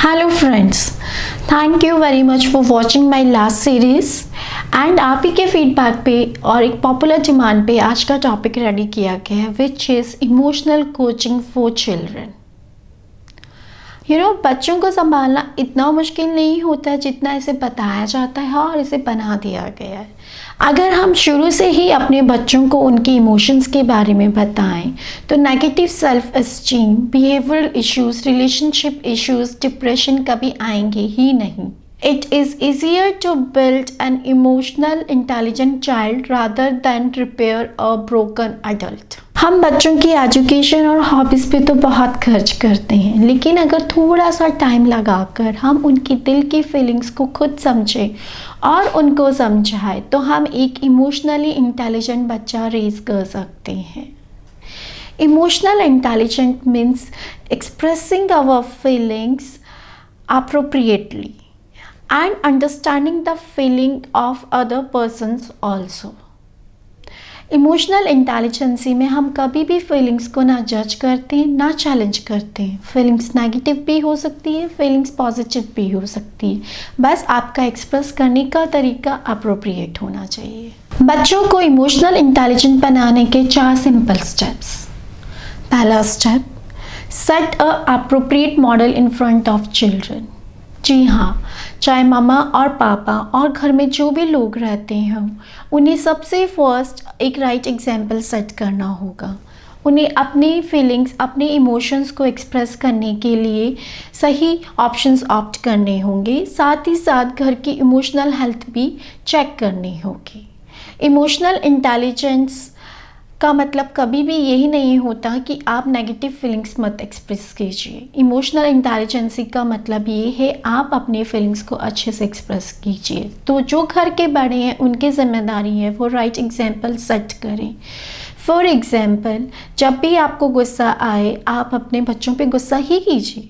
Hello friends, thank you very much for watching my last series and आप ही के feedback पे और एक पॉपुलर डिमांड पे आज का टॉपिक रेडी किया गया है which is emotional coaching for children. बच्चों को संभालना इतना मुश्किल नहीं होता है जितना इसे बताया जाता है और इसे बना दिया गया है। अगर हम शुरू से ही अपने बच्चों को उनके इमोशंस के बारे में बताएं तो negative self esteem, behavioural issues, relationship issues, depression कभी आएंगे ही नहीं। It is easier to build an emotional intelligent child rather than repair a broken adult। हम बच्चों की एजुकेशन और हॉबीज़ पे तो बहुत खर्च करते हैं, लेकिन अगर थोड़ा सा टाइम लगाकर हम उनकी दिल की फीलिंग्स को खुद समझें और उनको समझाएं तो हम एक इमोशनली इंटेलिजेंट बच्चा रेज कर सकते हैं। Emotional intelligent means expressing our feelings appropriately and understanding the feeling of other persons also। Emotional intelligence में हम कभी भी फीलिंग्स को ना जज करते हैं ना चैलेंज करते हैं। फीलिंग्स नेगेटिव भी हो सकती है, फीलिंग्स पॉजिटिव भी हो सकती है, बस आपका एक्सप्रेस करने का तरीका अप्रोप्रिएट होना चाहिए। बच्चों को इमोशनल इंटेलिजेंट बनाने के 4 सिंपल स्टेप्स। पहला step, set a appropriate model in front of children. जी हाँ, चाहे मामा और पापा और घर में जो भी लोग रहते हैं उन्हें सबसे फर्स्ट एक राइट एग्जाम्पल सेट करना होगा। उन्हें अपनी फीलिंग्स, अपने इमोशंस को एक्सप्रेस करने के लिए सही ऑप्शंस ऑप्ट करने होंगे। साथ ही साथ घर की इमोशनल हेल्थ भी चेक करनी होगी। इमोशनल इंटेलिजेंस का मतलब कभी भी यही नहीं होता कि आप नेगेटिव फीलिंग्स मत एक्सप्रेस कीजिए। इमोशनल इंटेलिजेंसी का मतलब ये है आप अपने फीलिंग्स को अच्छे से एक्सप्रेस कीजिए। तो जो घर के बड़े हैं उनकी जिम्मेदारी है वो राइट एग्जाम्पल सेट करें। फॉर एग्जाम्पल, जब भी आपको गुस्सा आए आप अपने बच्चों पे गुस्सा ही कीजिए,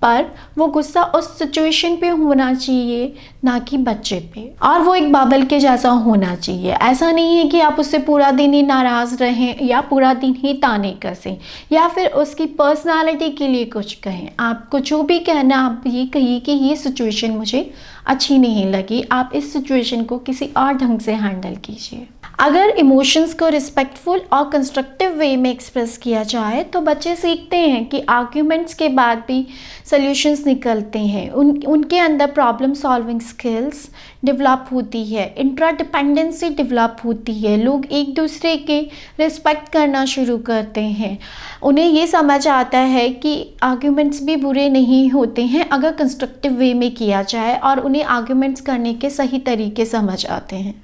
पर वो गुस्सा उस सिचुएशन पे होना चाहिए ना कि बच्चे पे, और वो एक बबल के जैसा होना चाहिए। ऐसा नहीं है कि आप उससे पूरा दिन ही नाराज़ रहें या पूरा दिन ही ताने कसें या फिर उसकी पर्सनालिटी के लिए कुछ कहें। आपको जो भी कहना आप ये कहिए कि ये सिचुएशन मुझे अच्छी नहीं लगी, आप इस सिचुएशन को किसी और ढंग से हैंडल कीजिए। अगर इमोशंस को रिस्पेक्टफुल और कंस्ट्रक्टिव वे में एक्सप्रेस किया जाए तो बच्चे सीखते हैं कि आर्ग्यूमेंट्स के बाद भी सॉल्यूशंस निकलते हैं। उनके अंदर प्रॉब्लम सॉल्विंग स्किल्स डेवलप होती है, इंट्राडिपेंडेंसी डेवलप होती है, लोग एक दूसरे के रिस्पेक्ट करना शुरू करते हैं। उन्हें ये समझ आता है कि आर्ग्यूमेंट्स भी बुरे नहीं होते हैं अगर कंस्ट्रक्टिव वे में किया जाए, और उन्हें आर्ग्यूमेंट्स करने के सही तरीके समझ आते हैं।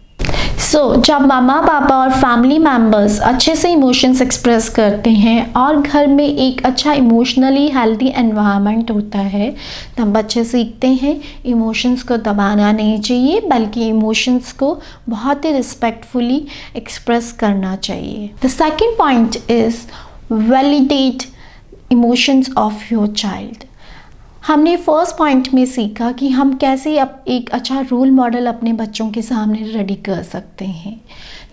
जब मामा पापा और फैमिली मेम्बर्स अच्छे से इमोशंस एक्सप्रेस करते हैं और घर में एक अच्छा इमोशनली हेल्दी एनवायरनमेंट होता है तब बच्चे सीखते हैं इमोशंस को दबाना नहीं चाहिए बल्कि इमोशंस को बहुत ही रिस्पेक्टफुली एक्सप्रेस करना चाहिए। The second point is validate emotions of your child. हमने फर्स्ट पॉइंट में सीखा कि हम कैसे एक अच्छा रोल मॉडल अपने बच्चों के सामने रेडी कर सकते हैं,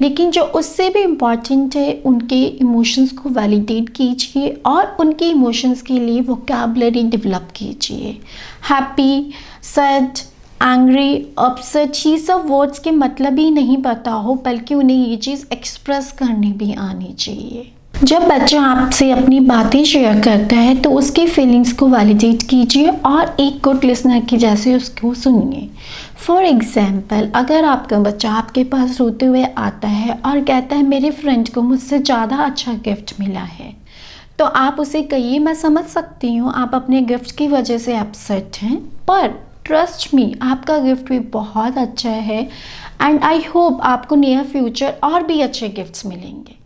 लेकिन जो उससे भी इम्पॉर्टेंट है उनके इमोशंस को वैलिडेट कीजिए और उनके इमोशंस के लिए वोकैबुलरी डेवलप कीजिए। हैप्पी, सैड, एंग्री, अपसेट, ये सब वर्ड्स के मतलब ही नहीं पता हो बल्कि उन्हें ये चीज़ एक्सप्रेस करनी भी आनी चाहिए। जब बच्चा आपसे अपनी बातें शेयर करता है तो उसकी फीलिंग्स को वैलिडेट कीजिए और एक गुड लिसनर की जैसे उसको सुनिए। फॉर एग्जाम्पल, अगर आपका बच्चा आपके पास रोते हुए आता है और कहता है मेरे फ्रेंड को मुझसे ज़्यादा अच्छा गिफ्ट मिला है, तो आप उसे कहिए मैं समझ सकती हूँ आप अपने गिफ्ट की वजह से अपसेट हैं, पर ट्रस्ट मी आपका गिफ्ट भी बहुत अच्छा है एंड आई होप आपको नियर फ्यूचर और भी अच्छे गिफ्ट्स मिलेंगे।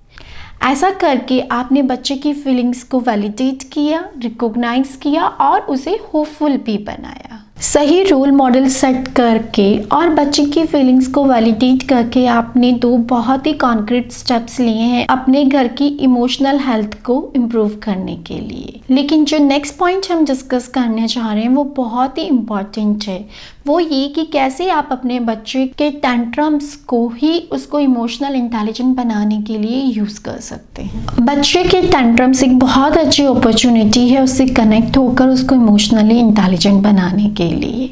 ऐसा करके आपने बच्चे की फीलिंग्स को वैलिडेट किया, रिकॉग्नाइज किया और उसे होपफुल भी बनाया। सही रोल मॉडल सेट करके और बच्चे की फीलिंग्स को वैलिडेट करके आपने 2 बहुत ही कॉन्क्रीट स्टेप्स लिए हैं अपने घर की इमोशनल हेल्थ को इम्प्रूव करने के लिए। लेकिन जो नेक्स्ट पॉइंट हम डिस्कस करने जा रहे हैं वो बहुत ही इम्पॉर्टेंट है। वो ये कि कैसे आप अपने बच्चे के टेंट्रम्स को ही उसको इमोशनल इंटेलिजेंट बनाने के लिए यूज़ कर सकते हैं। बच्चे के टेंट्रम्स एक बहुत अच्छी अपॉर्चुनिटी है उससे कनेक्ट होकर उसको इमोशनली इंटेलिजेंट बनाने के लिए।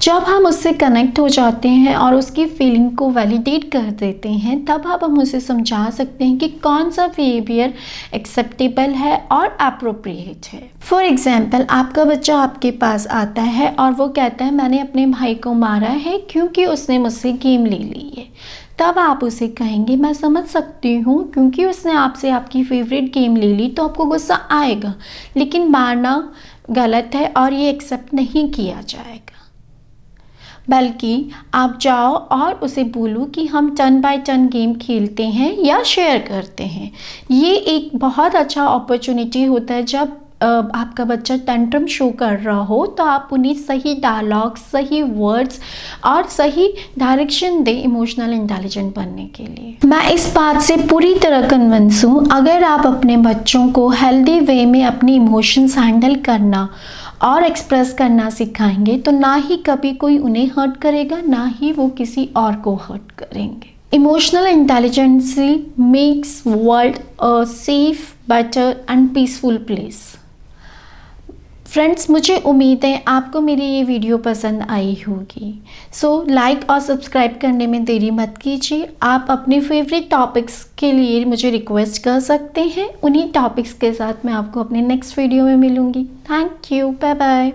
जब हम उससे कनेक्ट हो जाते हैं और उसकी फीलिंग को वैलिडेट कर देते हैं, तब हम उसे समझा सकते हैं कि कौन सा बिहेवियर एक्सेप्टेबल है और अप्रोप्रिएट है। फॉर एग्जाम्पल, आपका बच्चा आपके पास आता है और वो कहता है मैंने अपने भाई को मारा है क्योंकि उसने मुझसे गेम ले ली है। तब आप उसे कहेंगे मैं समझ सकती हूँ, क्योंकि उसने आपसे आपकी फेवरेट गेम ले ली तो आपको गुस्सा आएगा, लेकिन मारना गलत है और ये एक्सेप्ट नहीं किया जाएगा। बल्कि आप जाओ और उसे बोलो कि हम टर्न बाय टर्न गेम खेलते हैं या शेयर करते हैं। ये एक बहुत अच्छा अपॉर्चुनिटी होता है जब आपका बच्चा टेंट्रम शो कर रहा हो, तो आप उन्हें सही डायलॉग, सही वर्ड्स और सही डायरेक्शन दें इमोशनल इंटेलिजेंट बनने के लिए। मैं इस बात से पूरी तरह कन्विंस हूँ, अगर आप अपने बच्चों को हेल्दी वे में अपनी इमोशंस हैंडल करना और एक्सप्रेस करना सिखाएंगे तो ना ही कभी कोई उन्हें हर्ट करेगा, ना ही वो किसी और को हर्ट करेंगे। Emotional intelligence makes world a safe, better and peaceful place. Friends, मुझे उम्मीद है आपको मेरी ये वीडियो पसंद आई होगी। सो लाइक और सब्सक्राइब करने में देरी मत कीजिए। आप अपने फेवरेट टॉपिक्स के लिए मुझे रिक्वेस्ट कर सकते हैं। उन्हीं टॉपिक्स के साथ मैं आपको अपने नेक्स्ट वीडियो में मिलूँगी। Thank you, bye bye.